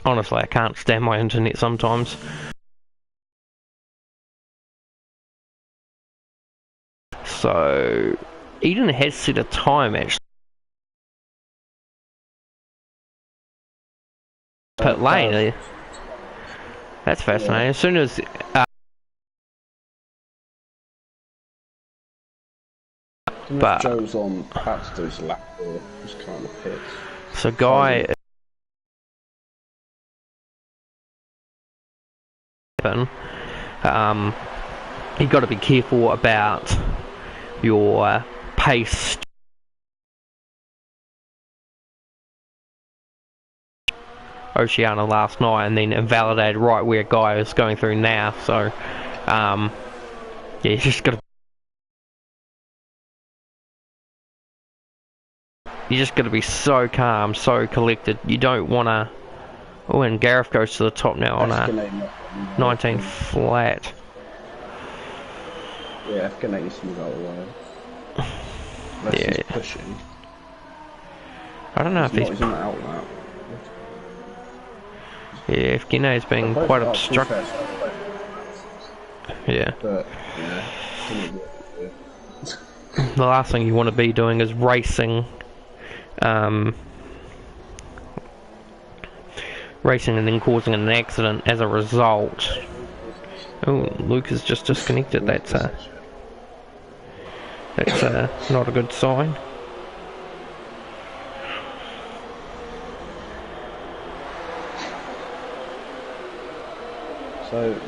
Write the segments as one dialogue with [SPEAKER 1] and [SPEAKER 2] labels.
[SPEAKER 1] Honestly, I can't stand my internet sometimes. So, Eden has set a time actually. Pit lane. That's fascinating. Yeah. As soon as
[SPEAKER 2] but Joe's on about to do his lap or just kind of pits.
[SPEAKER 1] So Guy you got to be careful about your pace. Oceania last night and then invalidated right where Guy is going through now, so yeah, you just got to be so calm, so collected. You don't want to. Oh, and Gareth goes to the top now on a 19 flat.
[SPEAKER 2] Yeah, F-Gate needs to move out of the way. Unless he's pushing.
[SPEAKER 1] I don't know if he's
[SPEAKER 2] not out now.
[SPEAKER 1] Yeah, if Guinea is being quite obstructive. Yeah.
[SPEAKER 2] But, yeah.
[SPEAKER 1] The last thing you want to be doing is racing. Racing and then causing an accident as a result. Oh, Luke is just disconnected. That's not a good sign.
[SPEAKER 2] So,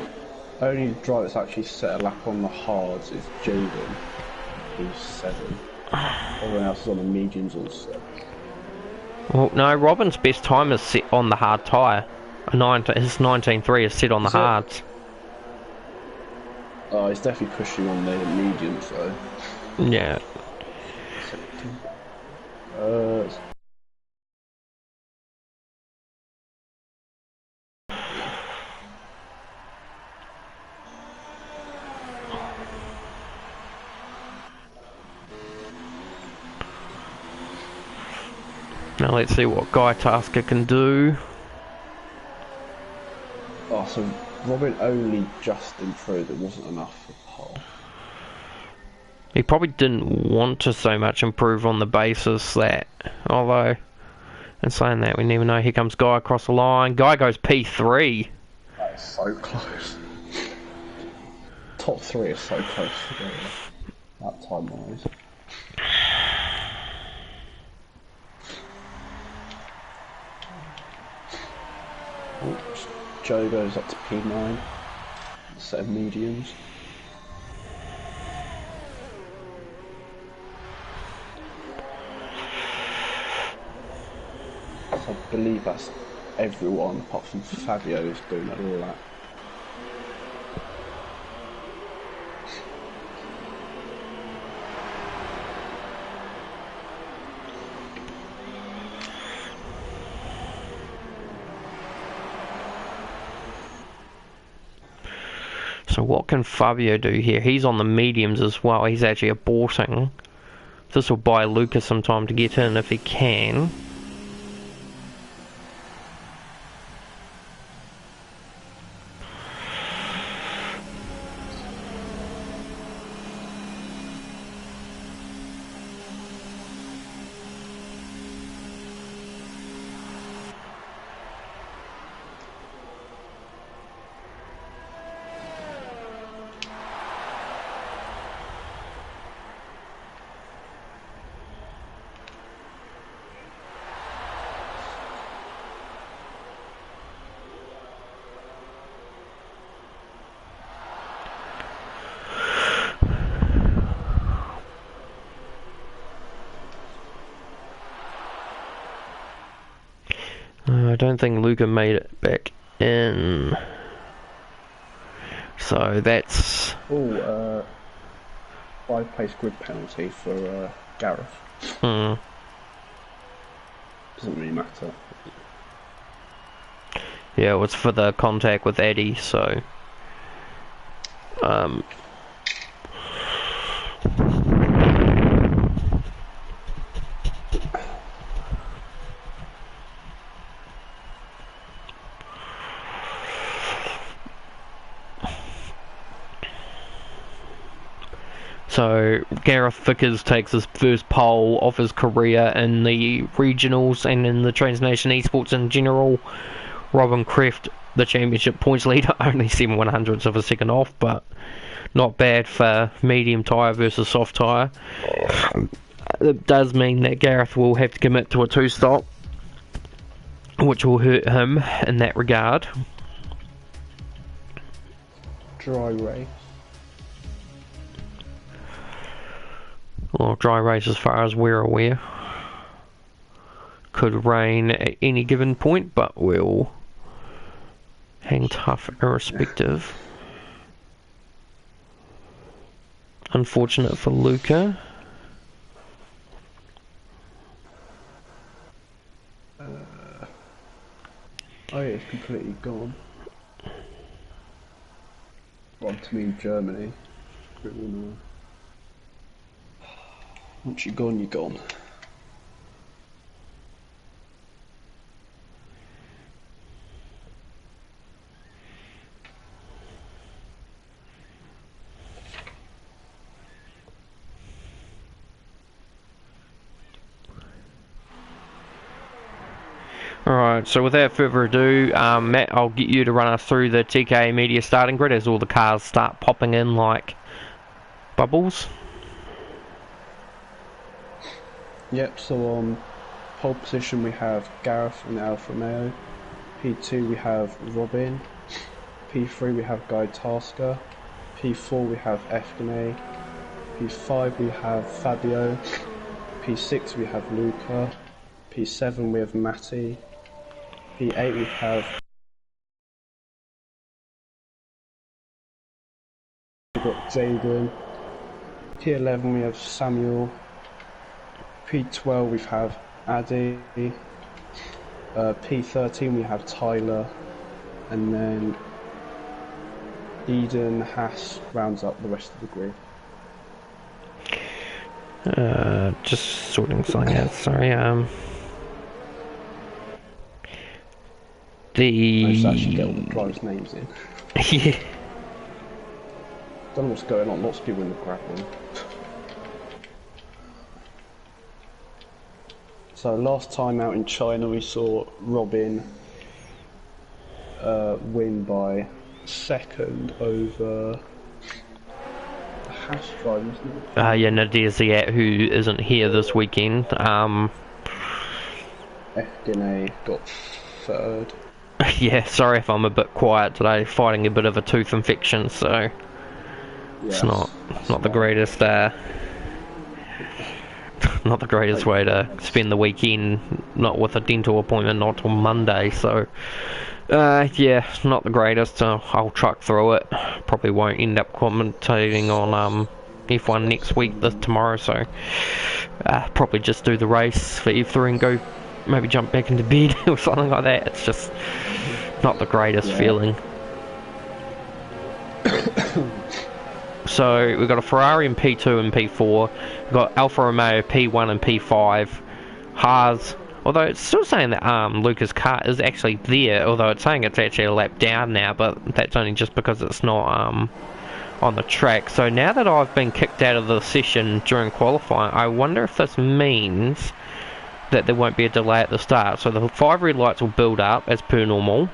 [SPEAKER 2] only driver that's actually set a lap on the hards is Jaden, who's 7. Everyone else is on the mediums also.
[SPEAKER 1] Well, no, Robin's best time is set on the hard tyre. His 19.3 is set on the hards.
[SPEAKER 2] Oh, he's definitely pushing on the mediums though.
[SPEAKER 1] Yeah. Now let's see what Guy Tasker can do.
[SPEAKER 2] Oh, so Robin only just improved. It wasn't enough for pole.
[SPEAKER 1] He probably didn't want to so much improve on the basis that, although, in saying that, we never know. Here comes Guy across the line. Guy goes P3.
[SPEAKER 2] That's so close. Top 3 is so close together. That time-wise. Oops. Joe goes up to P9. Set of mediums. So I believe that's everyone apart from Fabio is doing a lap.
[SPEAKER 1] So what can Fabio do here? He's on the mediums as well. He's actually aborting. This will buy Lucas some time to get in if he can. I don't think Luca made it back in. So that's...
[SPEAKER 2] 5-place grid penalty for Gareth.
[SPEAKER 1] Doesn't
[SPEAKER 2] really matter.
[SPEAKER 1] Yeah, it was for the contact with Eddie, so... So Gareth Vickers takes his first pole of his career in the regionals and in the Trans Nation eSports in general. Robin Kreft, the championship points leader, only 7/100ths of a second off, but not bad for medium tyre versus soft tyre. It does mean that Gareth will have to commit to a 2-stop, which will hurt him in that regard.
[SPEAKER 2] Dry race.
[SPEAKER 1] Well, dry race as far as we're aware. Could rain at any given point, but will hang tough irrespective. Unfortunate for Luca.
[SPEAKER 2] Oh yeah, it's completely gone. Well, to me, Germany. Really annoying. Once you're gone, you're gone.
[SPEAKER 1] Alright, so without further ado, Matt, I'll get you to run us through the TK media starting grid as all the cars start popping in like bubbles.
[SPEAKER 2] Yep, so on pole position we have Gareth in Alfa Romeo. P2 we have Robin. P3 we have Guy Tasker. P4 we have Efgene. P5 we have Fabio. P6 we have Luca. P7 we have Matty. P8 we have Jaden. P11 we have Samuel. P12 we have Addy. P13 we have Tyler, and then Eden Haas rounds up the rest of the grid.
[SPEAKER 1] Just sorting something out, sorry.
[SPEAKER 2] Let's actually get all the drivers' names in.
[SPEAKER 1] Yeah.
[SPEAKER 2] Don't know what's going on, lots of people in the grappling. So last time out in China we saw Robin win by second over the Haas driver, isn't it?
[SPEAKER 1] Yeah, Nadir Ziat, who isn't here this weekend.
[SPEAKER 2] Efgene got third.
[SPEAKER 1] Yeah, sorry if I'm a bit quiet today, fighting a bit of a tooth infection, so it's not the greatest not the greatest way to spend the weekend, not with a dental appointment, not till Monday, so yeah, not the greatest, so I'll truck through it. Probably won't end up commentating on F1 next week, tomorrow, so probably just do the race for F3 and go, maybe jump back into bed or something like that. It's just not the greatest feeling. So we've got a Ferrari in P2 and P4. We've got Alfa Romeo P1 and P5. Haas, although it's still saying that Luca's car is actually there, although it's saying it's actually a lap down now, but that's only just because it's not on the track. So now that I've been kicked out of the session during qualifying, I wonder if this means that there won't be a delay at the start. So the 5 red lights will build up as per normal,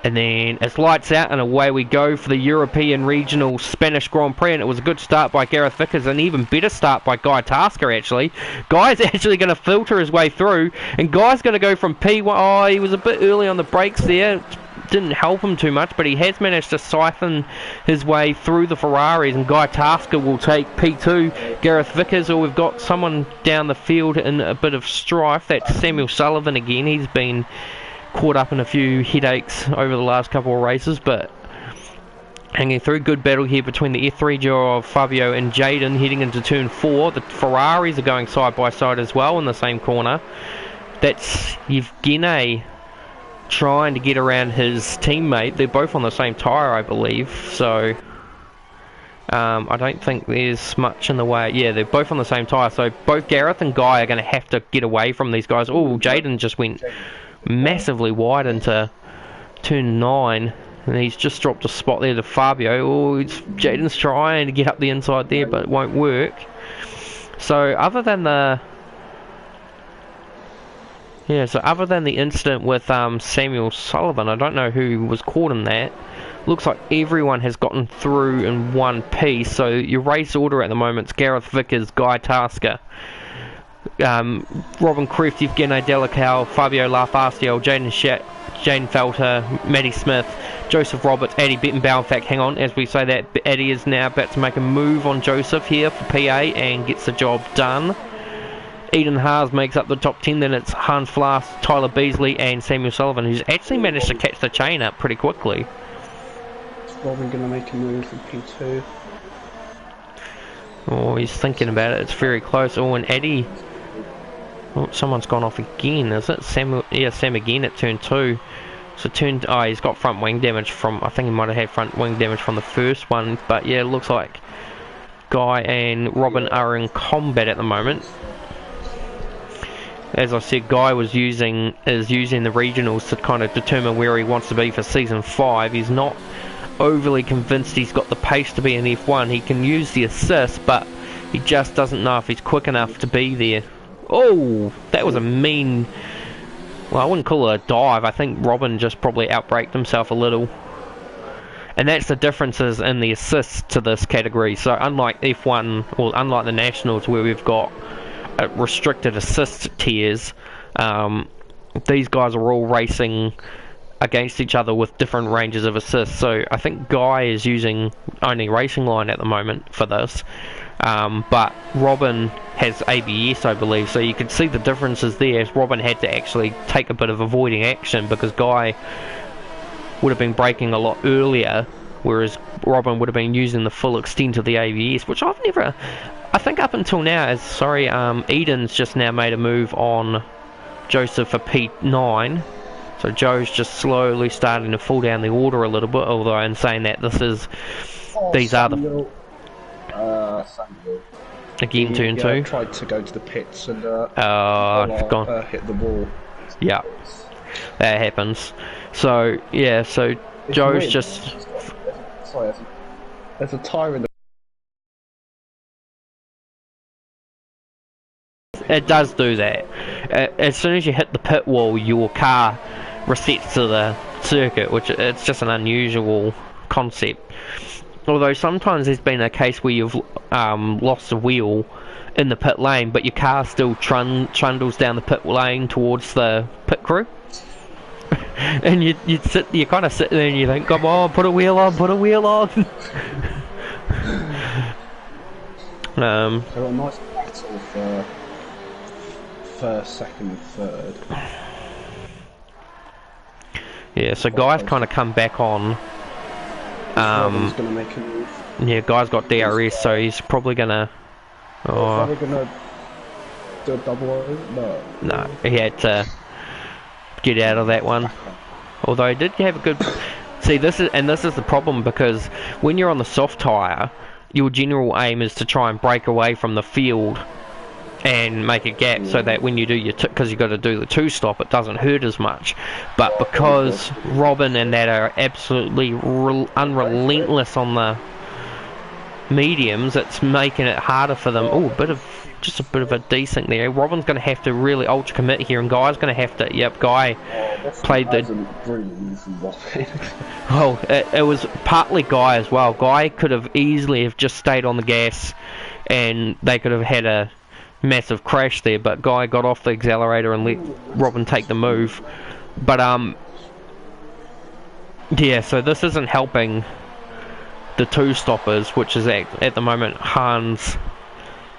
[SPEAKER 1] and then it's lights out and away we go for the European Regional Spanish Grand Prix. And it was a good start by Gareth Vickers, an even better start by Guy Tasker actually. Guy's actually going to filter his way through, and Guy's going to go from P1. Oh, he was a bit early on the brakes there, didn't help him too much, but he has managed to siphon his way through the Ferraris, and Guy Tasker will take P2. Gareth Vickers, or we've got someone down the field in a bit of strife. That's Samuel Sullivan again. He's been caught up in a few headaches over the last couple of races, but hanging through. Good battle here between the F3 duo of Fabio and Jaden heading into turn 4. The Ferraris are going side by side as well in the same corner. That's Evgeny trying to get around his teammate. They're both on the same tyre, I believe, so I don't think there's much in the way. Yeah, they're both on the same tyre, so both Gareth and Guy are going to have to get away from these guys. Oh, Jaden just went massively wide into turn 9. And he's just dropped a spot there to Fabio. Oh, Jaden's trying to get up the inside there, but it won't work. So other than the incident with Samuel Sullivan, I don't know who was caught in that. Looks like everyone has gotten through in one piece. So your race order at the moment is Gareth Vickers, Guy Tasker, Robin Kreft, Evgeny Delacow, Fabio Lafastiel, Jaden Felter, Matty Smith, Joseph Roberts, Eddie Bittenbow. In fact, hang on, as we say that, Eddie is now about to make a move on Joseph here for PA and gets the job done. Eden Haas makes up the top 10, then it's Hans Flass, Tyler Beasley and Samuel Sullivan, who's actually managed to catch the chain up pretty quickly.
[SPEAKER 2] Is Robin going to make a move from P2?
[SPEAKER 1] Oh, he's thinking about it, it's very close. Oh, and Eddie... Oh, someone's gone off again, is it? Sam again at turn 2. So he's got front wing damage from... I think he might have had front wing damage from the first one, but yeah, it looks like Guy and Robin are in combat at the moment. As I said, Guy is using the regionals to kind of determine where he wants to be for Season 5. He's not overly convinced he's got the pace to be an F1. He can use the assist, but he just doesn't know if he's quick enough to be there. Oh, that was a mean... Well, I wouldn't call it a dive. I think Robin just probably outbraked himself a little. And that's the differences in the assists to this category. So unlike F1, or unlike the Nationals where we've got restricted assist tiers, these guys are all racing against each other with different ranges of assists. So I think Guy is using only racing line at the moment for this, but Robin has ABS, I believe, so you can see the differences there, as Robin had to actually take a bit of avoiding action because Guy would have been braking a lot earlier, whereas Robin would have been using the full extent of the ABS, which I've never... I think up until now, Eden's just now made a move on Joseph for P9. So Joe's just slowly starting to fall down the order a little bit, although in saying that these are the...
[SPEAKER 2] Samuel.
[SPEAKER 1] Again, turn 2.
[SPEAKER 2] Tried to go to the pits and hit the wall.
[SPEAKER 1] Yeah, that happens. So, yeah, so it's Joe's weird. Just...
[SPEAKER 2] Sorry, there's a tyre in the...
[SPEAKER 1] It does do that. As soon as you hit the pit wall, your car resets to the circuit, which it's just an unusual concept. Although sometimes there's been a case where you've lost a wheel in the pit lane, but your car still trundles down the pit lane towards the pit crew. And you kind of sit there and you think, come on, put a wheel on, put a wheel on.
[SPEAKER 2] So a nice battle for first, second, third.
[SPEAKER 1] Yeah, so Guy's kind of come back on.
[SPEAKER 2] Robin's gonna make a move.
[SPEAKER 1] Yeah, Guy's got DRS, so he's probably gonna...
[SPEAKER 2] Are they gonna do a double over?
[SPEAKER 1] No, he had to get out of that one. Although he did have a good... See, this is the problem, because when you're on the soft tyre, your general aim is to try and break away from the field and make a gap so that when you do your... Because you've got to do the two-stop, it doesn't hurt as much. But because Robin and that are absolutely unrelentless on the mediums, it's making it harder for them. Oh, just a bit of a desync there. Robin's going to have to really ultra commit here, and Guy's going to have to... Yep, Guy played the... Oh, it was partly Guy as well. Guy could have easily have just stayed on the gas, and they could have had a massive crash there, but Guy got off the accelerator and let Robin take the move. But yeah, so this isn't helping the two stoppers, which is at the moment Hans,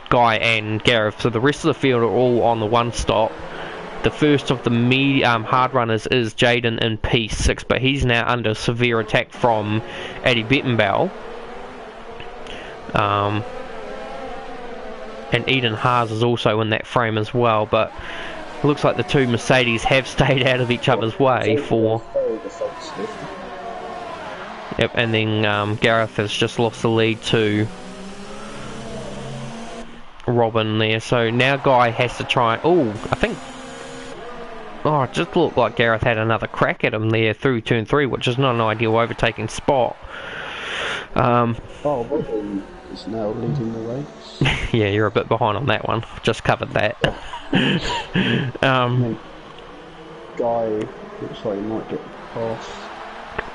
[SPEAKER 1] Guy and Gareth. So the rest of the field are all on the one stop. The first of the hard runners is Jaden in P6, but he's now under severe attack from Eddie Bettenbell. And Eden Haas is also in that frame as well, but it looks like the two Mercedes have stayed out of each other's way for... Yep, and then Gareth has just lost the lead to Robin there, so now Guy has to try... Oh, I think... Oh, it just looked like Gareth had another crack at him there through turn 3, which is not an ideal overtaking spot.
[SPEAKER 2] Robin is now leading the race.
[SPEAKER 1] Yeah, you're a bit behind on that one. Just covered that.
[SPEAKER 2] Guy looks like he might get past.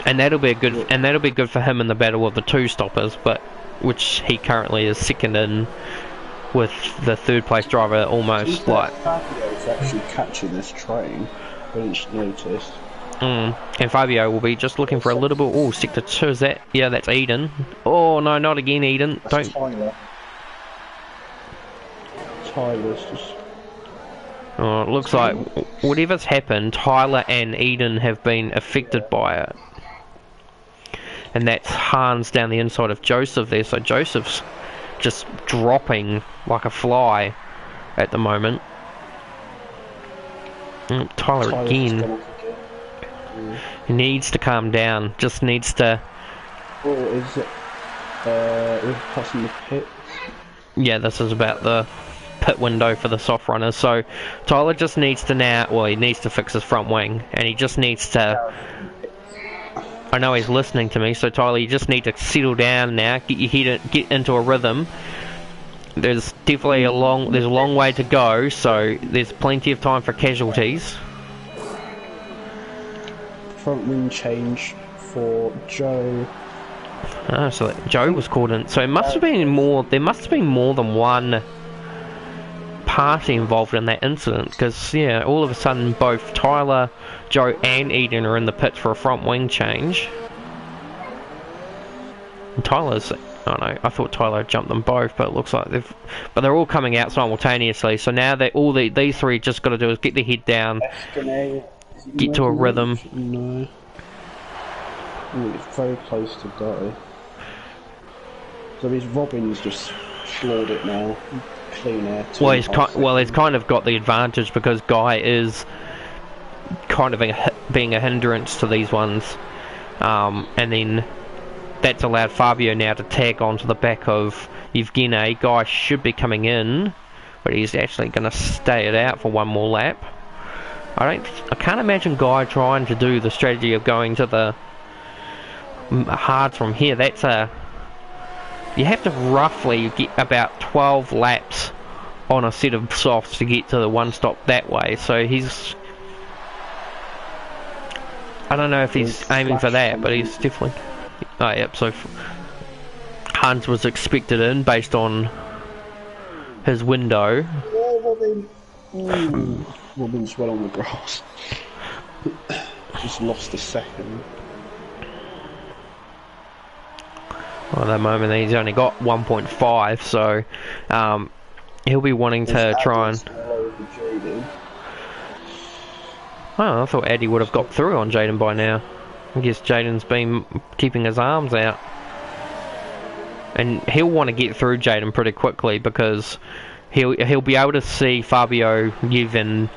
[SPEAKER 1] And that'll be good for him in the battle of the two stoppers, but which he currently is second in, with the third place driver almost like.
[SPEAKER 2] Fabio's actually catching this train. I didn't notice.
[SPEAKER 1] And Fabio will be just looking for a little bit. Oh, sector 2 is that? Yeah, that's Eden. Oh no, not again, Eden.
[SPEAKER 2] That's Tyler. Tyler's just.
[SPEAKER 1] Oh, it looks like whatever's happened, Tyler and Eden have been affected by it. And that's Hans down the inside of Joseph there, so Joseph's just dropping like a fly at the moment. Tyler again. He needs to calm down, just needs to...
[SPEAKER 2] Oh, is it... we're passing the pits?
[SPEAKER 1] Yeah, this is about the pit window for the soft runners, so Tyler just needs to now... Well, he needs to fix his front wing, and he just needs to... I know he's listening to me, so Tyler, you just need to settle down now, get your head, get into a rhythm. There's definitely a long way to go, so there's plenty of time for casualties.
[SPEAKER 2] Front wing change for Joe.
[SPEAKER 1] Ah, so that Joe was caught in. So it must have been more. There must have been more than one party involved in that incident, because yeah, all of a sudden both Tyler, Joe, and Eden are in the pits for a front wing change. And Tyler's. Oh no, I thought Tyler jumped them both, but it looks like they're all coming out simultaneously. So now these three just got to do is get their head down, get to a rhythm.
[SPEAKER 2] No. It's very close to go. So his Robin's just floored it now. Clean air.
[SPEAKER 1] Well, he's kind of got the advantage because Guy is kind of being a hindrance to these ones, and then that's allowed Fabio now to tag onto the back of Evgeny. Guy should be coming in, but he's actually going to stay it out for one more lap. I can't imagine Guy trying to do the strategy of going to the hards from here. You have to roughly get about 12 laps on a set of softs to get to the one stop that way. So he's... I don't know if he's aiming for that, but he's definitely... Oh, yep, so Hans was expected in based on his window.
[SPEAKER 2] Oh, Robin. Robin's well on the grass. Just lost a second.
[SPEAKER 1] Well, at the moment he's only got 1.5, so he'll be wanting to try and... Oh, I thought Addy would have got through on Jaden by now. I guess Jaden's been keeping his arms out. And he'll want to get through Jaden pretty quickly because he'll be able to see Fabio, Yev and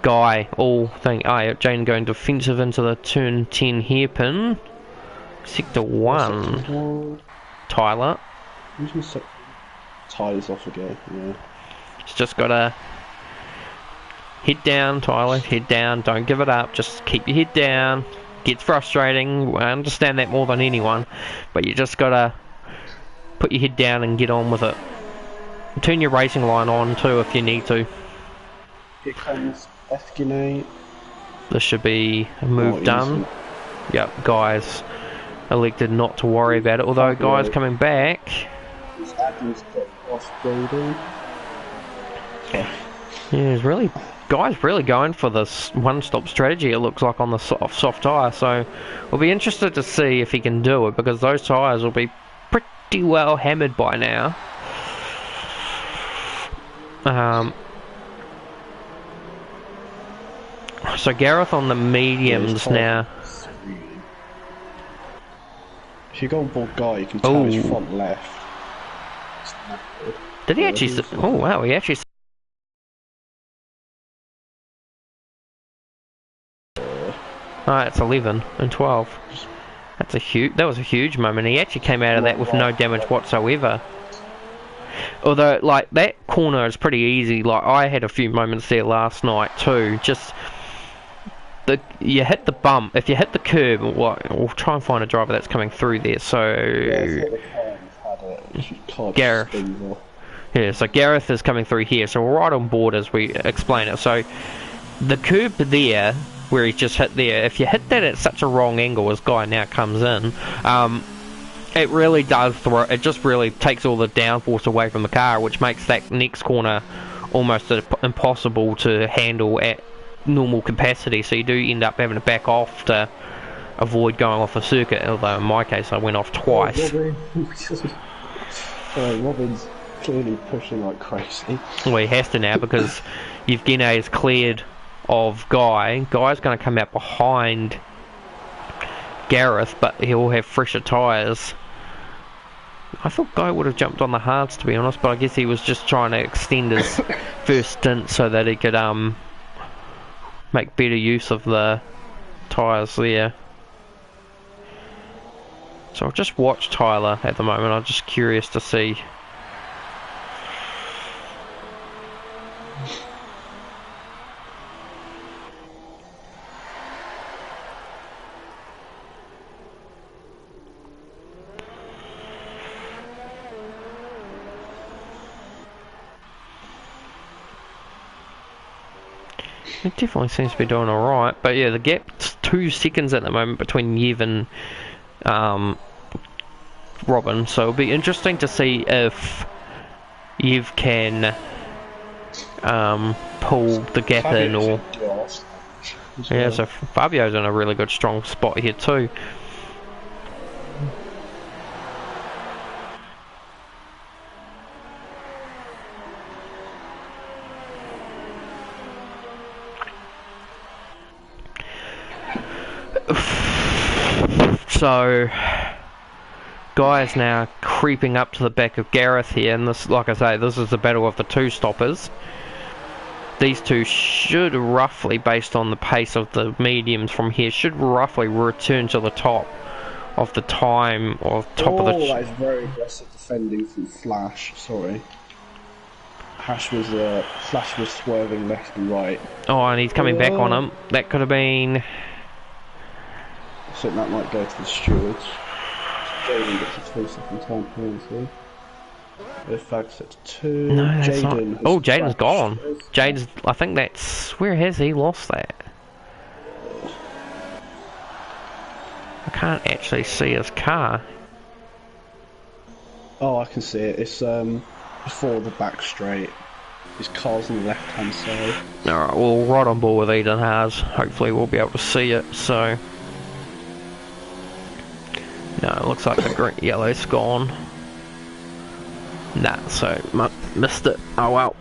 [SPEAKER 1] Guy all think, oh yeah, Jaden going defensive into the turn 10 hairpin. Sector 1. Tyler.
[SPEAKER 2] Tyler's off again, yeah.
[SPEAKER 1] He's just got to head down, Tyler, head down, don't give it up, just keep your head down. Gets frustrating, I understand that more than anyone, but you just got to put your head down and get on with it. Turn your racing line on too if you need to.
[SPEAKER 2] Here comes Evgeny.
[SPEAKER 1] This should be a move done. Yep, Guy's elected not to worry about it, although Guy's coming back. Yeah, Guy's really going for this one-stop strategy, it looks like, on the soft tyre, so we'll be interested to see if he can do it, because those tyres will be pretty well hammered by now. So Gareth on the mediums now.
[SPEAKER 2] If you go on board Guy, you can tell his front left.
[SPEAKER 1] Did he actually... Oh wow, he actually... Alright, it's 11 and 12. That was a huge moment. He actually came out of that with no damage whatsoever. Although, like, that corner is pretty easy. Like, I had a few moments there last night too. Just you hit the bump, if you hit the curb, we'll try and find a driver that's coming through there. So Gareth. Yeah, so Gareth is coming through here, so we're right on board as we explain it. So the curb there, where he's just hit there, if you hit that at such a wrong angle as Guy now comes in, it really does throw, it just really takes all the downforce away from the car, which makes that next corner almost impossible to handle at normal capacity, so you do end up having to back off to avoid going off the circuit, although in my case I went off twice.
[SPEAKER 2] Robin's clearly pushing like crazy.
[SPEAKER 1] Well, he has to now because Yevgeny is cleared of Guy. Guy's going to come out behind Gareth, but he'll have fresher tyres. I thought Guy would have jumped on the hards, to be honest, but I guess he was just trying to extend his first stint so that he could make better use of the tyres there. So I'll just watch Tyler at the moment. I'm just curious to see. It definitely seems to be doing alright, but yeah, the gap's 2 seconds at the moment between Yev and Robin, so it'll be interesting to see if Yev can pull the gap in, or yeah, so Fabio's in a really good strong spot here too. So Guy is now creeping up to the back of Gareth here, and this, like I say, this is the battle of the 2 stoppers. These two should roughly, based on the pace of the mediums from here, should roughly return to the top of the time, or top of the...
[SPEAKER 2] Oh, that is very aggressive defending from Flash, sorry. Flash was swerving left and right.
[SPEAKER 1] Oh, and he's coming back on him. That could have been...
[SPEAKER 2] I think that might go to the stewards. Jaden gets a 3-second time penalty. The flag's at 2.
[SPEAKER 1] No, that's not. Oh, Jaden's gone.
[SPEAKER 2] Jaden's,
[SPEAKER 1] I think that's... Where has he lost that? I can't actually see his car.
[SPEAKER 2] Oh, I can see it. It's before the back straight. His car's on the left hand side.
[SPEAKER 1] Alright, well, right on board with Eden Haas. Hopefully we'll be able to see it, so... No, it looks like the green, yellow's gone. Nah, so missed it. Oh well.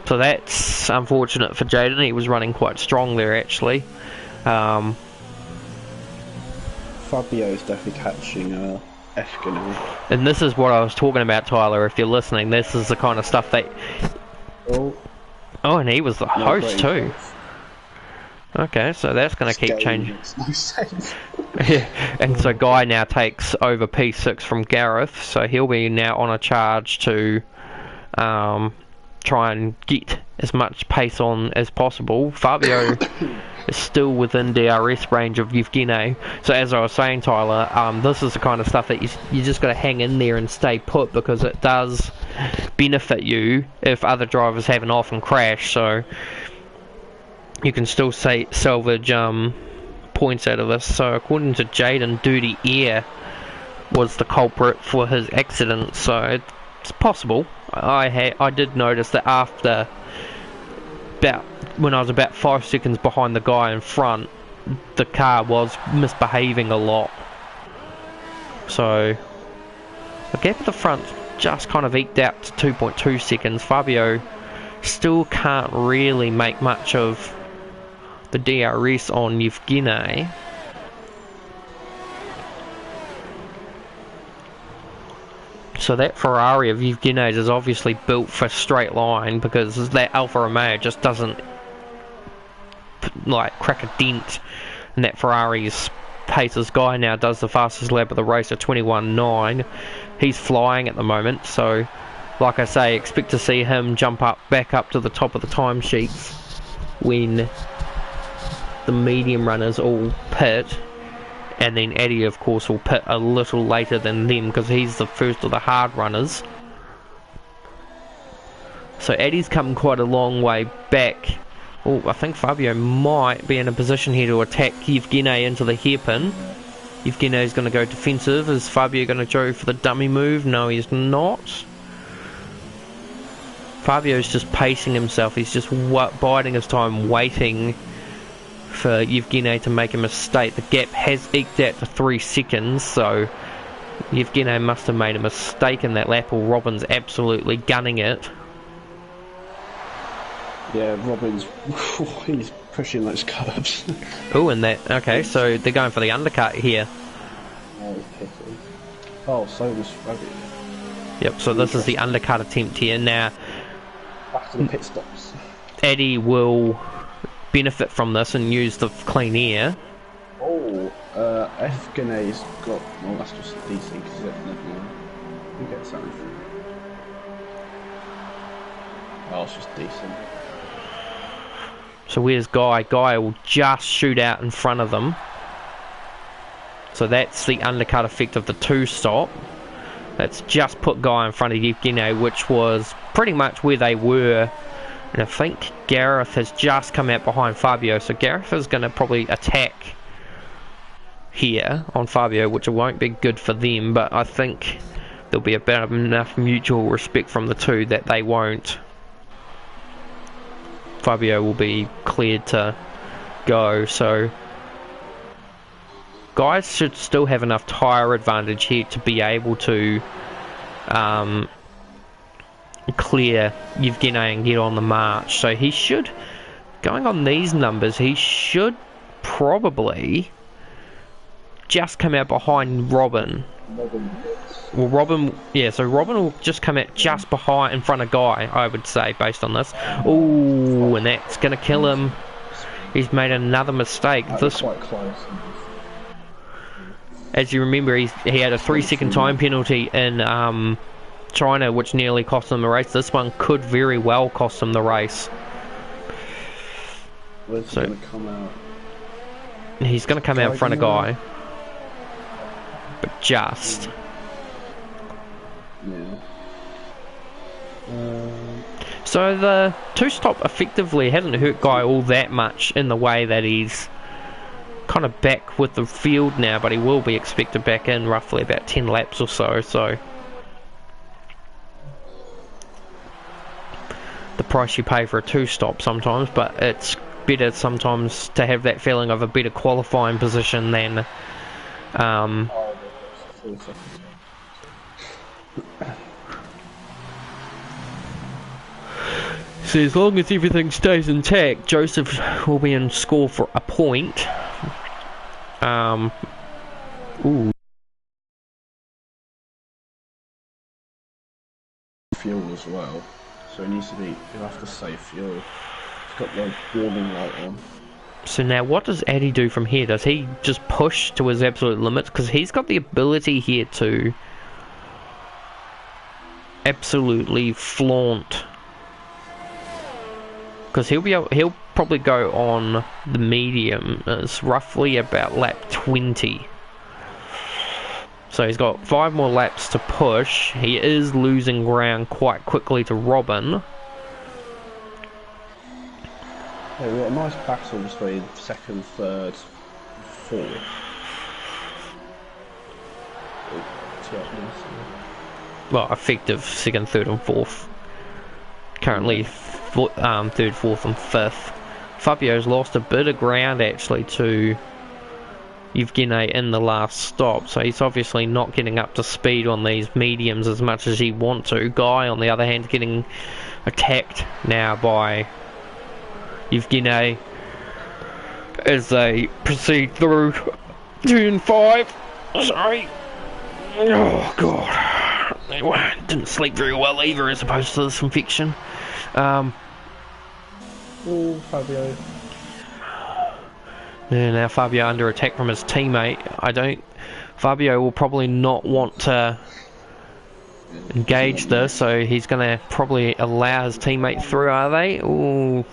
[SPEAKER 1] So that's unfortunate for Jaden. He was running quite strong there actually.
[SPEAKER 2] Fabio's definitely catching Eskimo.
[SPEAKER 1] And this is what I was talking about, Tyler. If you're listening, this is the kind of stuff that. Oh, and he was the host too. Okay, so that's going to keep changing. Yeah, and so Guy now takes over P6 from Gareth, so he'll be now on a charge to try and get as much pace on as possible. Fabio is still within DRS range of Yevgeny, so as I was saying, Tyler, this is the kind of stuff that you just got to hang in there and stay put, because it does benefit you if other drivers have an off and crash, so you can still salvage points out of this. So according to Jaden, Dirty Air was the culprit for his accident, so it's possible. I did notice that after when I was about 5 seconds behind the guy in front, the car was misbehaving a lot. So the gap at the front just kind of eked out to 2.2 seconds. Fabio still can't really make much of the DRS on Yevgeny. So that Ferrari of Yevgeny's is obviously built for straight line, because that Alfa Romeo just doesn't like crack a dent in that Ferrari's pace. This guy now does the fastest lap of the race at 21.9. He's flying at the moment, so like I say, expect to see him jump back up to the top of the timesheets when the medium runners all pit, and then Eddie of course will pit a little later than them because he's the first of the hard runners. So Eddie's come quite a long way back. Oh, I think Fabio might be in a position here to attack Yevgeny into the hairpin. Yevgeny's going to go defensive. Is Fabio going to go for the dummy move? No, he's not. Fabio's just pacing himself. He's just biding his time, waiting for Yevgeny to make a mistake. The gap has eked out to 3 seconds, so Yevgeny must have made a mistake in that lap, or Robin's absolutely gunning it.
[SPEAKER 2] Yeah, Robin's he's pushing those curbs.
[SPEAKER 1] Oh, and that, okay, so they're going for the undercut here.
[SPEAKER 2] Oh, so was Fabio.
[SPEAKER 1] Yep, so this is the undercut attempt here. Now,
[SPEAKER 2] back to the pit stops.
[SPEAKER 1] Eddie will benefit from this and use the clean air.
[SPEAKER 2] Oh, Yevgeny's got, well that's just a DC because never mind. You get something. Oh, it's just decent.
[SPEAKER 1] So where's Guy? Guy will just shoot out in front of them. So that's the undercut effect of the 2-stop. That's just put Guy in front of Yevgeny, which was pretty much where they were. And I think Gareth has just come out behind Fabio. So Gareth is going to probably attack here on Fabio, which won't be good for them. But I think there'll be about enough mutual respect from the two that they won't. Fabio will be cleared to go, so guys should still have enough tyre advantage here to be able to clear Yevgeny and get on the march. So he should, going on these numbers, he should probably just come out behind Robin. Well, Robin, yeah, so Robin will just come out just behind, in front of Guy, I would say, based on this. Ooh, and that's going to kill him. He's made another mistake. This,
[SPEAKER 2] quite close.
[SPEAKER 1] as you remember, he had a 3-second time penalty in China, which nearly cost him the race. This one could very well cost him the race.
[SPEAKER 2] Where's he going to come out?
[SPEAKER 1] He's going to come out in front of Guy. But just...
[SPEAKER 2] Yeah.
[SPEAKER 1] So the 2-stop effectively hasn't hurt Guy all that much in the way that he's kind of back with the field now, but he will be expected back in roughly about 10 laps or so. So the price you pay for a 2-stop sometimes, but it's better sometimes to have that feeling of a better qualifying position than so as long as everything stays intact, Joseph will be in score for a point. Ooh.
[SPEAKER 2] Fuel as well, so it needs to be, you'll have to save fuel. It's got the warning light on.
[SPEAKER 1] So now what does Addy do from here? Does he just push to his absolute limits? Because he's got the ability here to absolutely flaunt. Because he'll probably go on the medium. It's roughly about lap 20. So he's got 5 more laps to push. He is losing ground quite quickly to Robin.
[SPEAKER 2] Yeah, we've got a nice battle between second, third, fourth.
[SPEAKER 1] Well, effective second, third and fourth. Currently third, fourth and fifth. Fabio's lost a bit of ground actually to Yevgeny in the last stop, so he's obviously not getting up to speed on these mediums as much as he wants to. Guy, on the other hand, is getting attacked now by Yevgeny as they proceed through turn 5. Sorry. Oh god. Didn't sleep very well either as opposed to this infection.
[SPEAKER 2] Oh, Fabio.
[SPEAKER 1] Yeah, now Fabio under attack from his teammate. Fabio will probably not want to engage this, so he's going to probably allow his teammate through, are they? Ooh.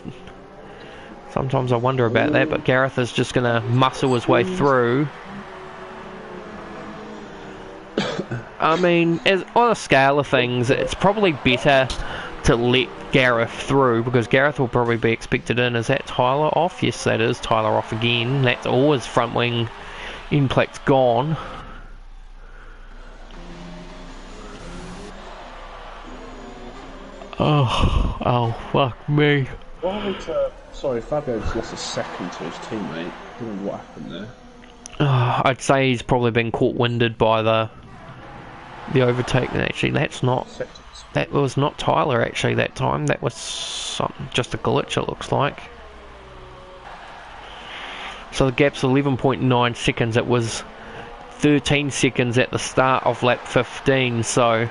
[SPEAKER 1] Sometimes I wonder about that, but Gareth is just going to muscle his way through. I mean, on a scale of things, it's probably better to let Gareth through, because Gareth will probably be expected in. Is that Tyler off? Yes, that is Tyler off again. That's all his front wing impact's gone. Oh, fuck me.
[SPEAKER 2] Sorry, Fabio just lost a second to his teammate. I don't know what happened there.
[SPEAKER 1] I'd say he's probably been caught winded by the overtake. Actually, that was not Tyler actually that time. That was just a glitch, it looks like. So the gap's 11.9 seconds. It was 13 seconds at the start of lap 15. So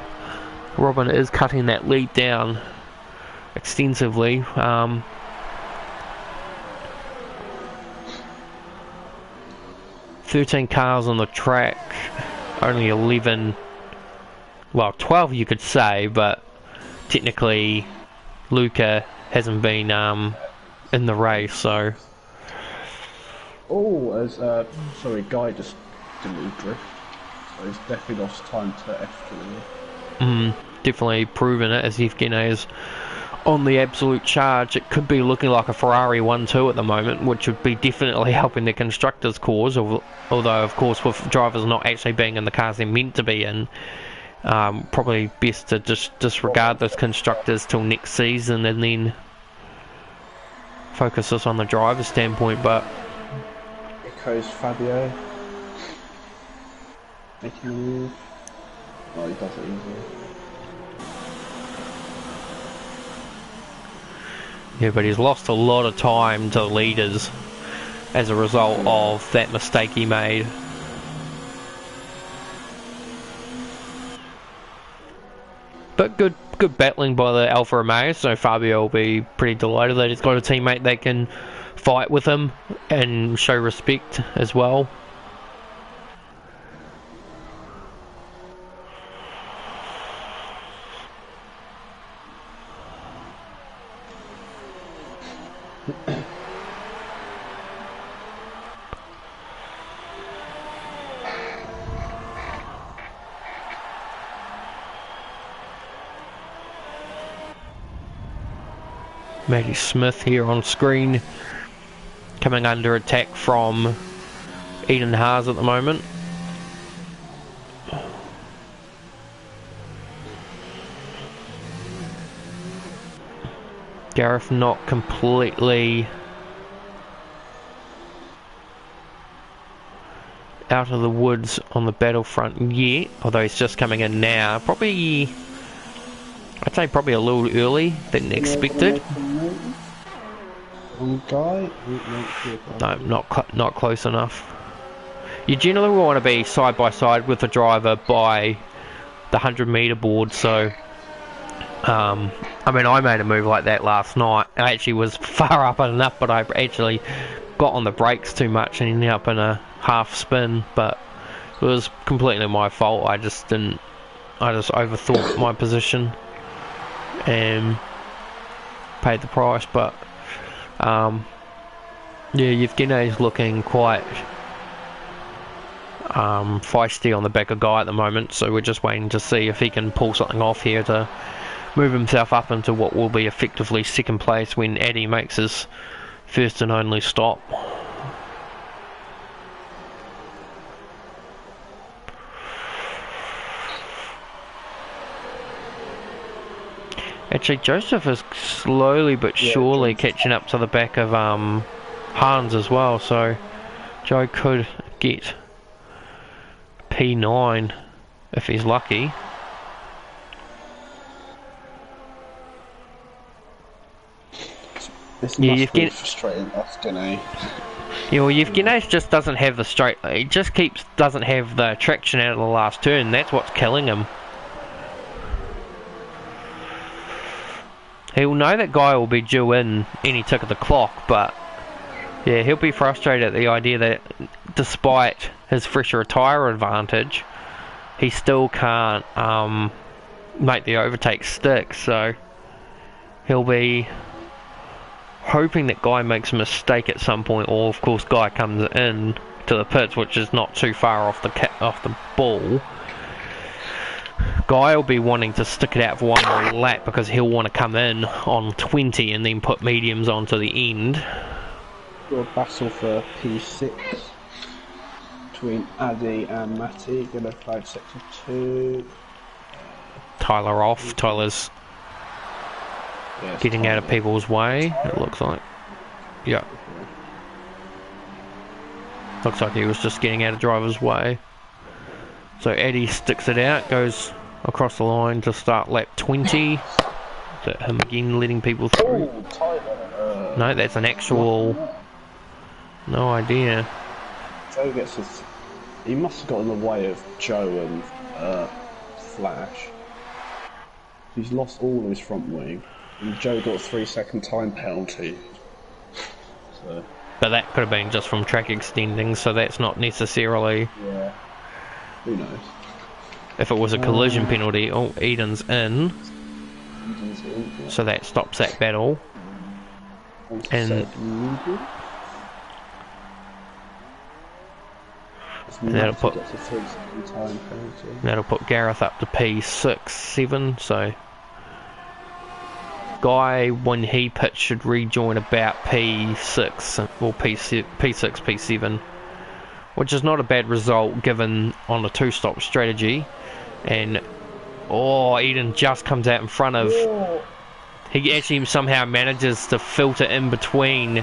[SPEAKER 1] Robin is cutting that lead down extensively. 13 cars on the track, only 11, well 12 you could say, but technically Luca hasn't been in the race, so...
[SPEAKER 2] Oh, sorry, Guy just didn't drift, so he's definitely lost time to F3.
[SPEAKER 1] Definitely proven it, as Evgeny is on the absolute charge. It could be looking like a Ferrari 1-2 at the moment, which would be definitely helping the constructors' cause, although of course with drivers not actually being in the cars they're meant to be in, probably best to just disregard those constructors till next season and then focus us on the driver's standpoint. But
[SPEAKER 2] Echoes Fabio making a move. Oh, he does it easily.
[SPEAKER 1] Yeah, but he's lost a lot of time to the leaders as a result of that mistake he made. But good battling by the Alfa Romeo, so Fabio will be pretty delighted that he's got a teammate that can fight with him and show respect as well. Maddie Smith here on screen, coming under attack from Eden Haas at the moment. Gareth not completely out of the woods on the battlefront yet, although he's just coming in now. I'd say probably a little early than expected. No, not close enough. You generally want to be side by side with the driver by the 100-meter board, so I mean, I made a move like that last night. I actually was far up enough, but I actually got on the brakes too much and ended up in a half spin, but it was completely my fault. I just overthought my position and paid the price. But yeah, Evgeny's looking quite feisty on the back of Guy at the moment, so we're just waiting to see if he can pull something off here to move himself up into what will be effectively second place when Addy makes his first and only stop. Actually, Joseph is slowly but surely catching up to the back of Hans as well, so Joe could get P9 if he's lucky.
[SPEAKER 2] This must be frustrating Evgeny.
[SPEAKER 1] Yeah, well, Evgeny just doesn't have the straight. He just doesn't have the traction out of the last turn. That's what's killing him. He'll know that Guy will be due in any tick of the clock, but yeah, he'll be frustrated at the idea that despite his fresher tyre advantage, he still can't make the overtake stick, so he'll be hoping that Guy makes a mistake at some point, or of course Guy comes in to the pits, which is not too far off the ball. Guy will be wanting to stick it out for one more lap because he'll want to come in on 20 and then put mediums on to the end.
[SPEAKER 2] Got a battle for P6 between Addy and Matty. Gonna flag sector 2.
[SPEAKER 1] Tyler off. Tyler's getting out of people's way, it looks like. Yeah. Looks like he was just getting out of driver's way. So Eddie sticks it out, goes across the line to start lap 20. Is that him again letting people through? No, that's an actual... No idea.
[SPEAKER 2] Joe gets his... He must have got in the way of Joe and Flash. He's lost all of his front wing. And Joe got a 3-second time penalty. So...
[SPEAKER 1] But that could have been just from track extending, so that's not necessarily...
[SPEAKER 2] Yeah. Who knows?
[SPEAKER 1] If it was a collision penalty, oh, Eden's in.
[SPEAKER 2] Eden's in, yeah.
[SPEAKER 1] So that stops that battle. And that'll put Gareth up to P6, 7, so Guy, when he pits, should rejoin about P6 or P6, P7, which is not a bad result given on a two-stop strategy. And Eden just comes out in front of... He actually somehow manages to filter in between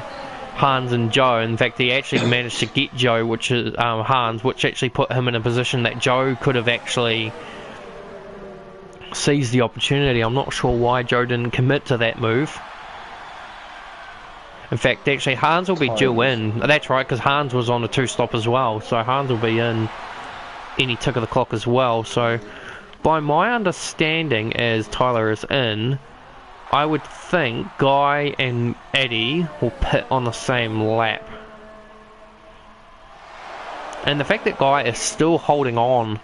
[SPEAKER 1] Hans and Joe. In fact, he actually managed to get Joe, which is Hans, which actually put him in a position that Joe could have actually seized the opportunity. I'm not sure why Joe didn't commit to that move. In fact, actually, Hans will be due in. That's right, because Hans was on a two-stop as well, so Hans will be in any tick of the clock as well. So, by my understanding, as Tyler is in, I would think Guy and Eddie will pit on the same lap. And the fact that Guy is still holding on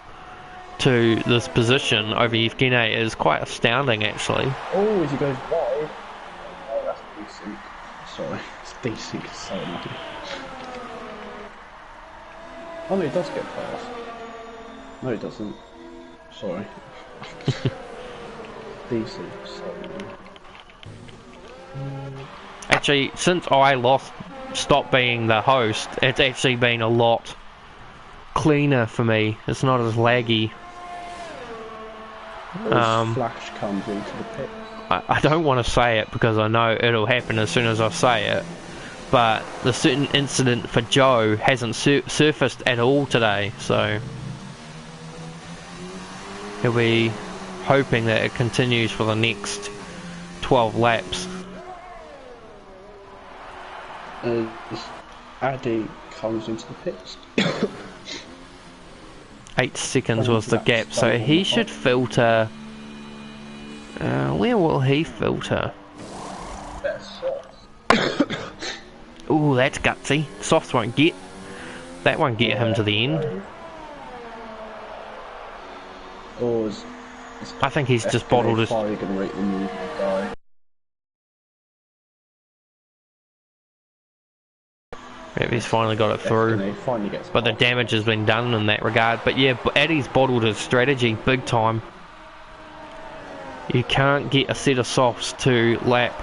[SPEAKER 1] to this position over Evgeny is quite astounding, actually.
[SPEAKER 2] Oh, as he goes wide. Oh, that's decent. Sorry, it's decent. So lucky. Oh no, he does get past. No, he doesn't. Sorry. Decent. So
[SPEAKER 1] actually, since I stopped being the host, it's actually been a lot cleaner for me. It's not as laggy.
[SPEAKER 2] Flash comes into the pit.
[SPEAKER 1] I don't want to say it because I know it'll happen as soon as I say it, but the certain incident for Joe hasn't surfaced at all today, so he'll be hoping that it continues for the next 12 laps.
[SPEAKER 2] Addy comes into the pits.
[SPEAKER 1] 8 seconds was the gap, so he should filter. Where will he filter? Ooh, that's gutsy. Softs won't get. That won't get him to the end. I think he's just bottled his... Yep, he's finally got it through, but the damage has been done in that regard. But yeah, Addy's bottled his strategy big time. You can't get a set of softs to lap.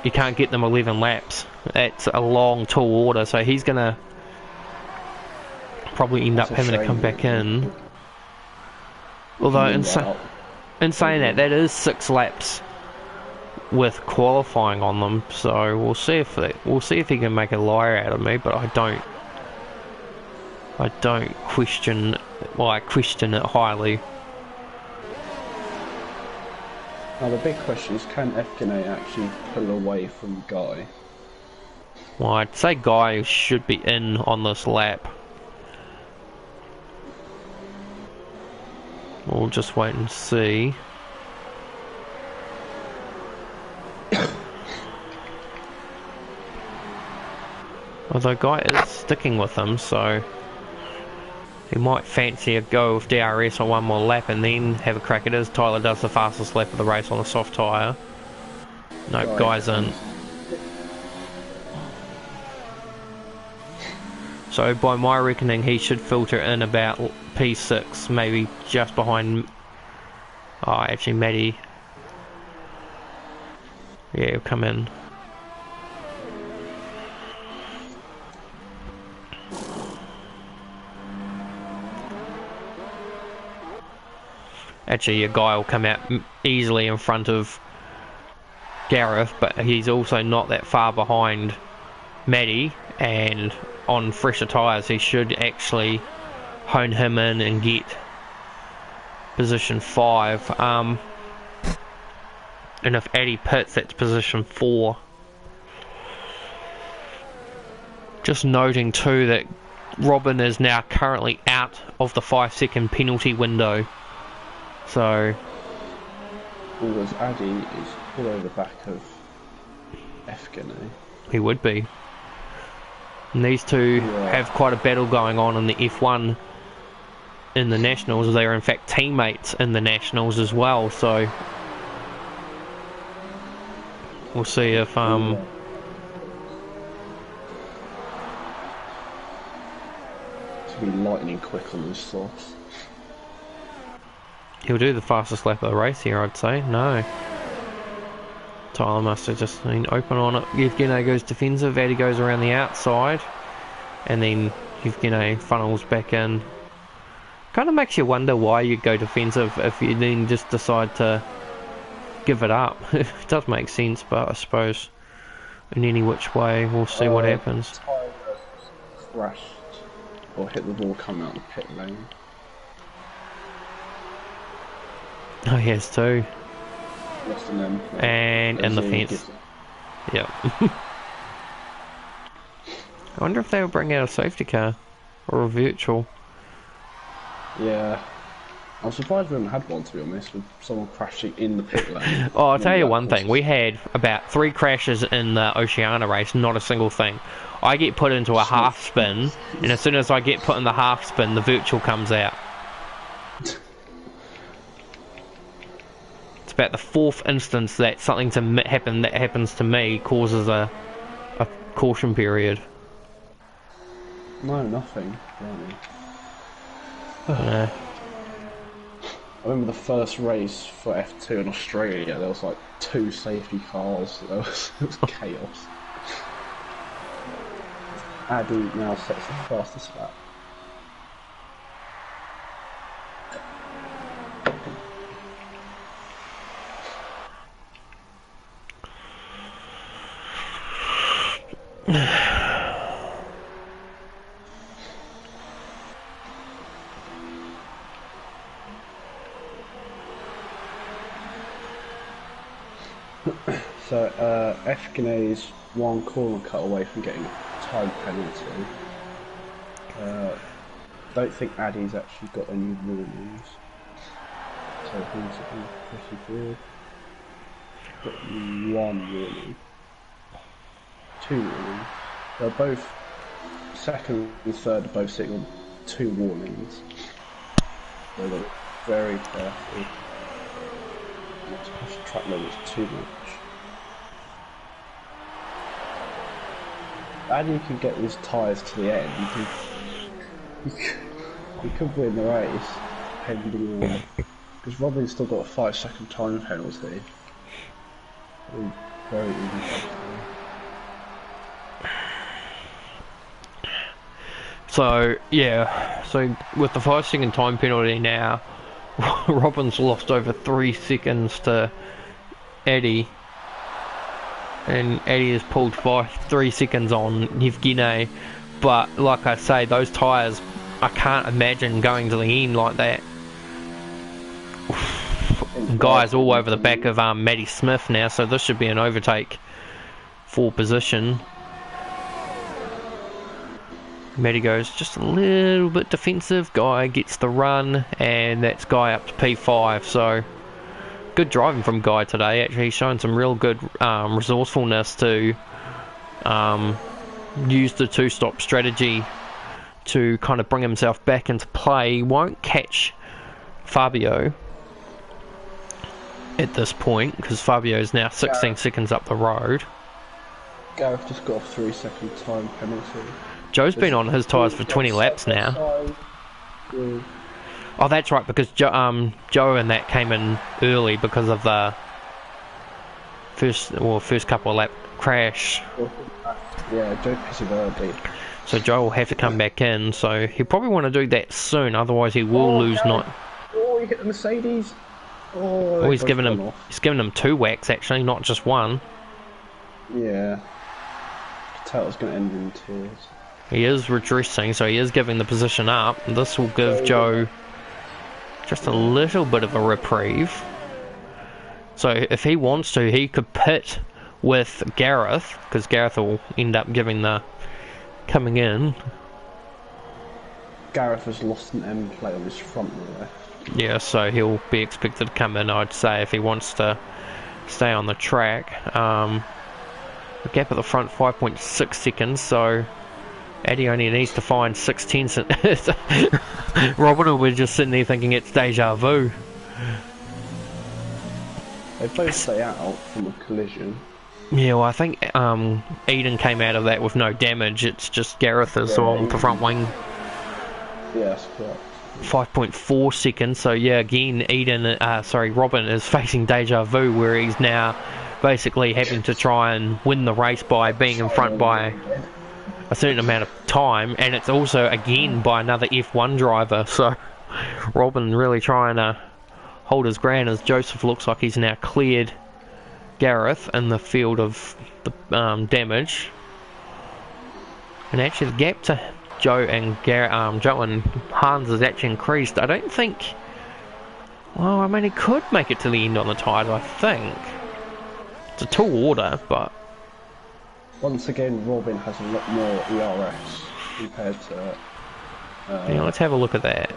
[SPEAKER 1] You can't get them 11 laps. That's a long, tall order, so he's going to probably end up having to come back in. Although, in saying that, that is 6 laps with qualifying on them, so we'll see if he can make a liar out of me. But I don't question. Well, I question it highly.
[SPEAKER 2] Now the big question is, can Evgeny actually pull away from Guy?
[SPEAKER 1] Well, I'd say Guy should be in on this lap. We'll just wait and see. Although Guy is sticking with him, so he might fancy a go with DRS on one more lap and then have a crack at his. Tyler does the fastest lap of the race on a soft tyre. No, Guy's in. So by my reckoning, he should filter in about P6, maybe just behind... Oh, actually, Maddie. Yeah, he'll come in. Actually, a guy will come out easily in front of Gareth, but he's also not that far behind Maddie, and on fresher tyres he should actually hone him in and get position 5. And if Addy pits, that's position 4. Just noting too that Robin is now currently out of the 5-second penalty window. So
[SPEAKER 2] Whereas Addy is all over the back of Efgene.
[SPEAKER 1] He would be. And these two have quite a battle going on in the F1 in the Nationals. They are in fact teammates in the Nationals as well, so we'll see if
[SPEAKER 2] To be lightning quick on those slots.
[SPEAKER 1] He'll do the fastest lap of the race here, I'd say. No. Tyler must have just been open on it. Evgeny goes defensive, Addy goes around the outside, and then Evgeny funnels back in. Kind of makes you wonder why you go defensive if you then just decide to give it up. It does make sense, but I suppose in any which way, we'll see what happens.
[SPEAKER 2] Tyler crashed or hit the wall coming out of the pit lane.
[SPEAKER 1] Oh, he has too.
[SPEAKER 2] Lost an end.
[SPEAKER 1] And in the fence. Yep. I wonder if they'll bring out a safety car or a virtual.
[SPEAKER 2] Yeah. I'm surprised we haven't had one, to be honest, with someone crashing in the pit lane.
[SPEAKER 1] Oh, I'll tell you one thing. We had about 3 crashes in the Oceania race, not a single thing. I get put into a half spin, and as soon as I get put in the half spin, the virtual comes out. It's about the 4th instance that something that happens to me causes a caution period.
[SPEAKER 2] No, nothing. Really.
[SPEAKER 1] Yeah.
[SPEAKER 2] I remember the first race for F2 in Australia, there was like 2 safety cars. It was chaos. Addy now sets the fastest lap. So, Efgene's 1 corner cut away from getting a time penalty. Don't think Addy's actually got any warnings. So he's pretty good. Got 1 warning. 2 warnings. They're both, second and third are both sitting on 2 warnings. So they're very careful not to push the track limits too much. Addy can get his tyres to the end. He could win the race, depending on... Because Robin's still got a 5-second time penalty. Very easy.
[SPEAKER 1] So, yeah. So, with the 5-second time penalty now, Robin's lost over 3 seconds to Addy. And Addy has pulled 3 seconds on Evgeny. But, like I say, those tyres, I can't imagine going to the end like that. Guys all over the back of Maddie Smith now, so this should be an overtake for position. Maddie goes just a little bit defensive, Guy gets the run, and that's Guy up to P5, so good driving from Guy today. Actually, he's shown some real good resourcefulness to use the 2-stop strategy to kind of bring himself back into play. He won't catch Fabio. at this point, because Fabio's now 16 seconds up the road.
[SPEAKER 2] Gareth just got a 3-second time penalty.
[SPEAKER 1] Joe's been on his tyres for 20 laps now.
[SPEAKER 2] Yeah.
[SPEAKER 1] Oh, that's right, because Joe and that came in early because of the first couple of lap crash.
[SPEAKER 2] Yeah, Joe pitted early.
[SPEAKER 1] So Joe will have to come back in, so he'll probably want to do that soon, otherwise he will lose night.
[SPEAKER 2] Oh, he hit the Mercedes. Oh,
[SPEAKER 1] He's given him 2 whacks actually, not just one.
[SPEAKER 2] Yeah. I could tell it's going to end in tears.
[SPEAKER 1] He is redressing, so he is giving the position up. This will give Joe just a little bit of a reprieve. So if he wants to, he could pit with Gareth, because Gareth will end up giving the coming in.
[SPEAKER 2] Gareth has lost an end plate on his front wheel.
[SPEAKER 1] Yeah, so he'll be expected to come in, I'd say, if he wants to stay on the track. The gap at the front, 5.6 seconds, so Eddie only needs to find 16 seconds. Robin will be just sitting there thinking it's deja vu.
[SPEAKER 2] They both stay out from a collision.
[SPEAKER 1] Yeah, well, I think Eden came out of that with no damage. It's just Gareth is on the front wing.
[SPEAKER 2] Yeah, that's correct.
[SPEAKER 1] 5.4 seconds, so yeah, again, Robin is facing deja vu, where he's now basically having to try and win the race by being in front by a certain amount of time, and it's also again by another F1 driver, so Robin really trying to hold his ground as Joseph looks like he's now cleared Gareth in the field of the damage. And actually the gap to Joe and Hans has actually increased. I don't think, well, I mean, he could make it to the end on the tyres, I think. It's a tall order, but
[SPEAKER 2] once again, Robin has a lot more ERS compared to
[SPEAKER 1] yeah, let's have a look at that.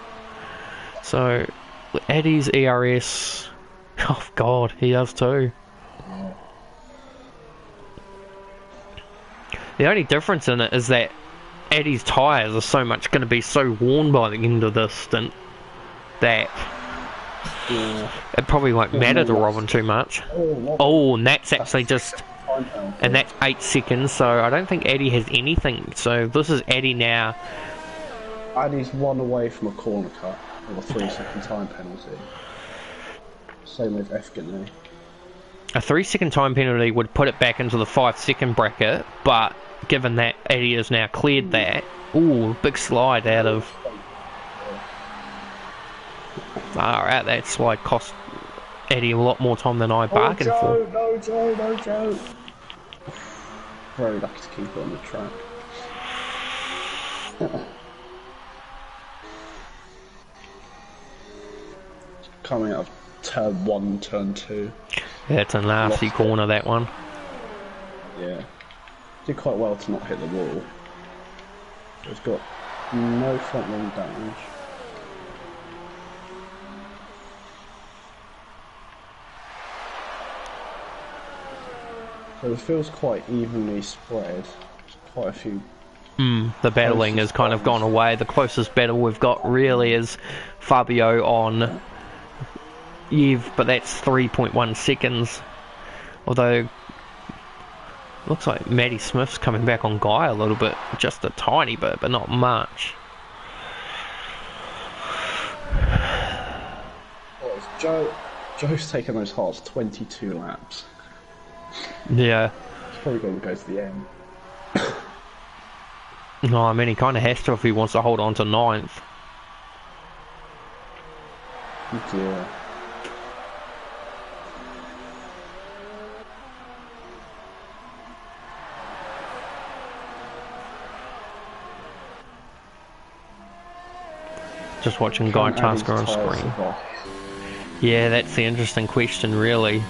[SPEAKER 1] So Eddie's ERS, oh god, he does too. The only difference in it is that Eddie's tyres are so much going to be so worn by the end of this stint that it probably won't matter to Robin too much. Oh, and that's actually just, and that's 8 seconds, so I don't think Eddie has anything. So this is Eddie now.
[SPEAKER 2] Eddie's 1 away from a corner cut with a 3-second time penalty. Same with Efgany.
[SPEAKER 1] A 3-second time penalty would put it back into the 5-second bracket, but given that Eddie has now cleared that, ooh, big slide out of. Alright, that slide cost Eddie a lot more time than I bargained for.
[SPEAKER 2] No, Joe. Very lucky to keep it on the track. Coming out of turn 1, turn 2.
[SPEAKER 1] Yeah, it's a nasty corner, that one.
[SPEAKER 2] Yeah. Did quite well to not hit the wall. It's got no front wing damage. So it feels quite evenly spread. There's quite a few.
[SPEAKER 1] The battling has kind of gone away. The closest battle we've got really is Fabio on Yev, but that's 3.1 seconds. Although, looks like Maddie Smith's coming back on Guy a little bit, just a tiny bit, but not much.
[SPEAKER 2] Joe's taken those hearts 22 laps.
[SPEAKER 1] Yeah.
[SPEAKER 2] He's probably going to go to the end.
[SPEAKER 1] No, I mean, he kind of has to if he wants to hold on to 9th.
[SPEAKER 2] Yeah.
[SPEAKER 1] Just watching Guy Tasker on screen. Yeah, that's the interesting question, really.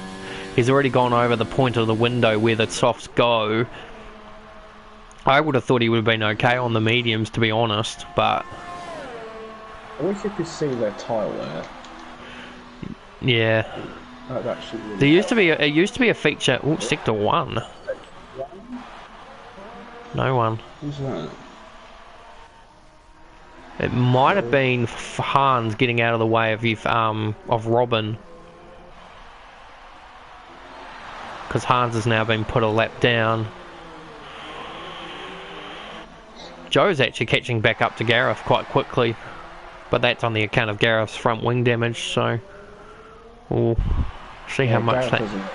[SPEAKER 1] He's already gone over the point of the window where the softs go. I would have thought he would have been okay on the mediums, to be honest, but
[SPEAKER 2] I wish you could see their tile there.
[SPEAKER 1] Yeah.
[SPEAKER 2] That'd actually really
[SPEAKER 1] There used to be it used to be a feature. Oh, sector 1. No one.
[SPEAKER 2] Who's that?
[SPEAKER 1] It might have been Hans getting out of the way of Robin. because Hans has now been put a lap down. Joe's actually catching back up to Gareth quite quickly, but that's on the account of Gareth's front wing damage, so we'll see how much
[SPEAKER 2] Gareth
[SPEAKER 1] that...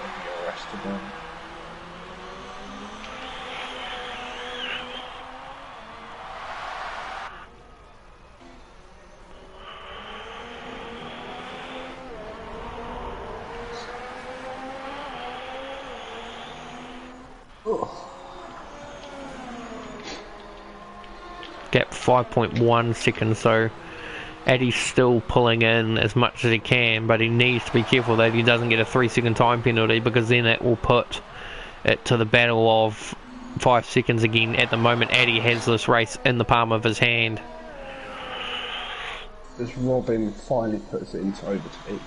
[SPEAKER 1] Gap 5.1 seconds, so Eddie's still pulling in as much as he can, but he needs to be careful that he doesn't get a 3-second time penalty, because then it will put it to the battle of 5 seconds again. At the moment, Eddie has this race in the palm of his hand.
[SPEAKER 2] As Robin finally puts it into overtake,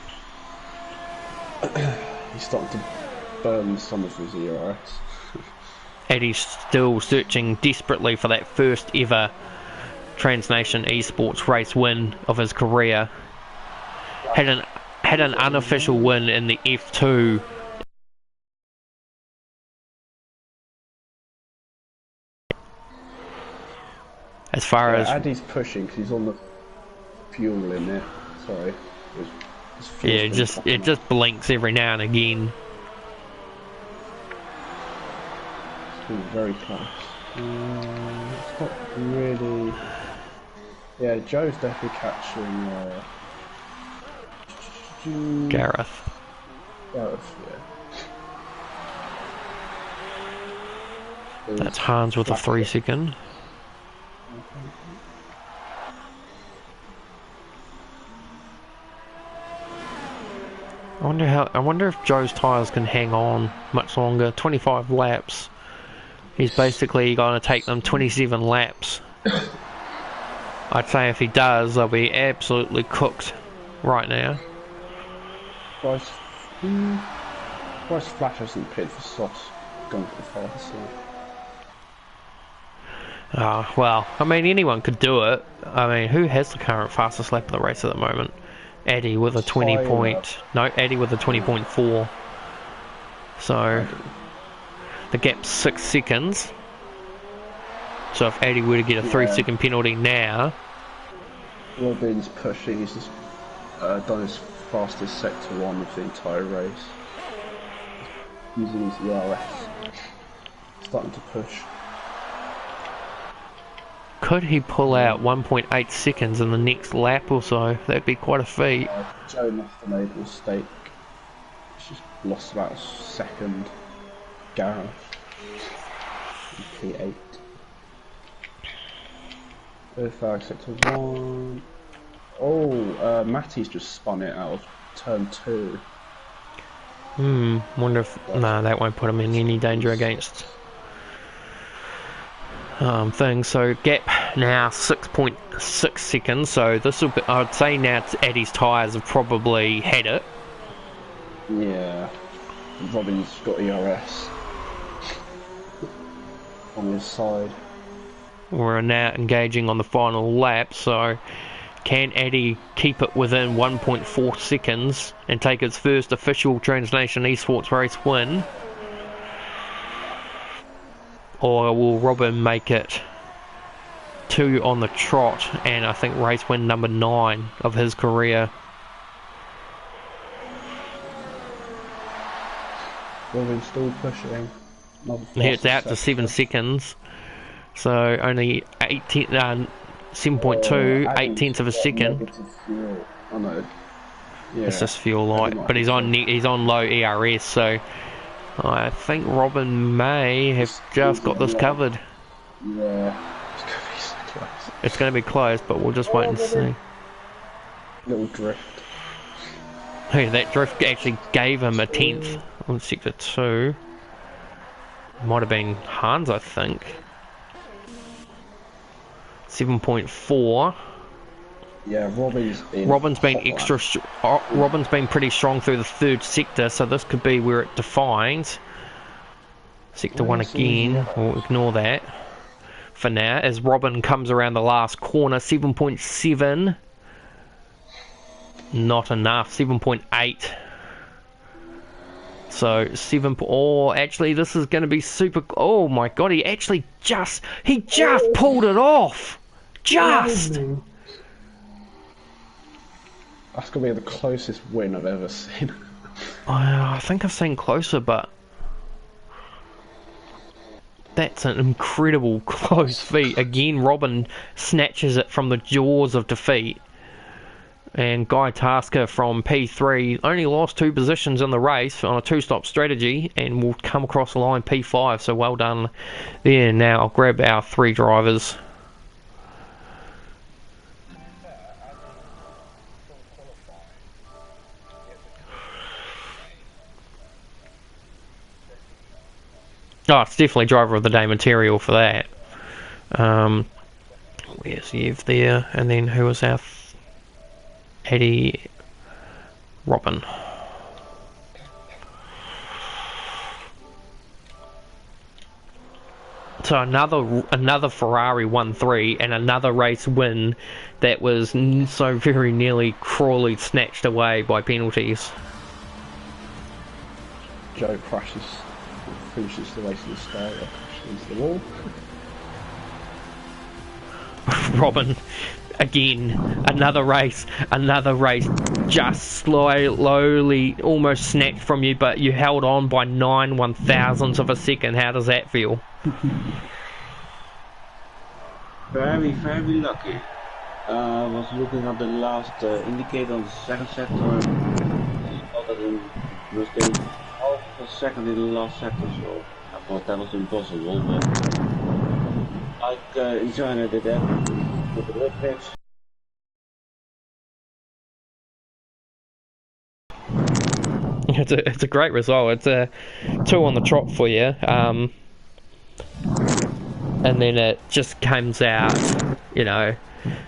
[SPEAKER 2] he's starting to burn some of his ERS.
[SPEAKER 1] Eddie's still searching desperately for that first ever Transnation eSports race win of his career. Had an unofficial win in the F2. As far as
[SPEAKER 2] Eddie's pushing because he's on the fuel limit. Sorry.
[SPEAKER 1] It just blinks every now and again.
[SPEAKER 2] It's very close. It's not really. Yeah, Joe's definitely catching
[SPEAKER 1] Gareth.
[SPEAKER 2] Gareth, yeah.
[SPEAKER 1] That's Hans with a 3-second. I wonder if Joe's tyres can hang on much longer. 25 laps. He's basically going to take them 27 laps. I'd say if he does, they'll be absolutely cooked right now.
[SPEAKER 2] Bryce Flash hasn't pitted for Sauce going for the fastest lap.
[SPEAKER 1] Well, I mean, anyone could do it. I mean, who has the current fastest lap of the race at the moment? Eddie with a 20 point... No, Eddie with a 20.4. So, the gap's 6 seconds. So if Eddie were to get a 3-second penalty now...
[SPEAKER 2] Robin's pushing, he's just done his fastest sector 1 of the entire race. Using his ERS. Starting to push.
[SPEAKER 1] Could he pull out 1.8 seconds in the next lap or so? That'd be quite a feat.
[SPEAKER 2] Joe must have made a mistake. He's just lost about a second. Gareth. P8. 35 sector 1. Oh, Matty's just spun it out of turn 2.
[SPEAKER 1] Wonder if... Nah, that won't put him in any danger against things. So gap now 6.6 seconds. So this will be... I'd say now Eddie's tyres have probably had it.
[SPEAKER 2] Yeah. Robin's got ERS on his side.
[SPEAKER 1] We're now engaging on the final lap, so can Eddie keep it within 1.4 seconds and take his first official Transnation eSports race win? Or will Robin make it 2 on the trot and I think race win number 9 of his career?
[SPEAKER 2] Robin's still pushing.
[SPEAKER 1] It's out to 7 seconds. So only 7.2, 8/10 of a second.
[SPEAKER 2] Oh no. Yeah.
[SPEAKER 1] It's just fuel light, but he's on low ERS, so I think Robin may have just got this covered.
[SPEAKER 2] Yeah. It's gonna be so close.
[SPEAKER 1] It's going to be close, but we'll just wait and see.
[SPEAKER 2] Little drift.
[SPEAKER 1] Hey, that drift actually gave him a 10th on sector 2. Might have been Hans, I think. 7.4.
[SPEAKER 2] Yeah, Robin's been
[SPEAKER 1] Robin's been pretty strong through the 3rd sector, so this could be where it defines. Sector 1 again. We'll ignore that for now as Robin comes around the last corner. 7.7. Not enough. 7.8. So 7. Oh, actually, this is going to be super. Oh my God, he just pulled it off. Just.
[SPEAKER 2] That's gonna be the closest win I've ever seen.
[SPEAKER 1] I think I've seen closer, but that's an incredible close feat. Again, Robin snatches it from the jaws of defeat. And Guy Tasker from P3 only lost 2 positions in the race on a 2-stop strategy and will come across the line P5, so well done there. Now I'll grab our 3 drivers. Oh, it's definitely driver of the day material for that. Where's Yev there? And then who was our Eddie? Robin. So another Ferrari 1-3 and another race win that was so very nearly cruelly snatched away by penalties.
[SPEAKER 2] Joe finishes the race in the start, crashes into the wall.
[SPEAKER 1] Robin, again, another race, just slowly, almost snatched from you, but you held on by 9 1/1000ths of a second. How does that feel?
[SPEAKER 3] Very, very lucky. I was looking at the last indicator on the second sector. Other than was getting half a second in the last sector, so I thought that was impossible. But like in China did that with the red packs.
[SPEAKER 1] It's a great result. It's a 2 on the trot for you. And then it just comes out,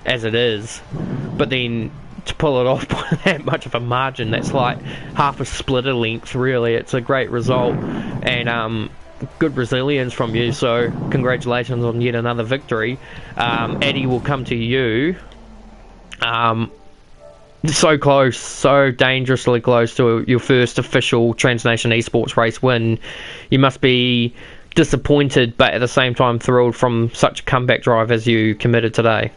[SPEAKER 1] as it is. But then to pull it off by that much of a margin, that's like half a splitter length, really. It's a great result. And good resilience from you, so congratulations on yet another victory. Eddie, will come to you. So close, so dangerously close to your first official Transnation eSports race win. You must be disappointed, but at the same time thrilled from such a comeback drive as you committed today.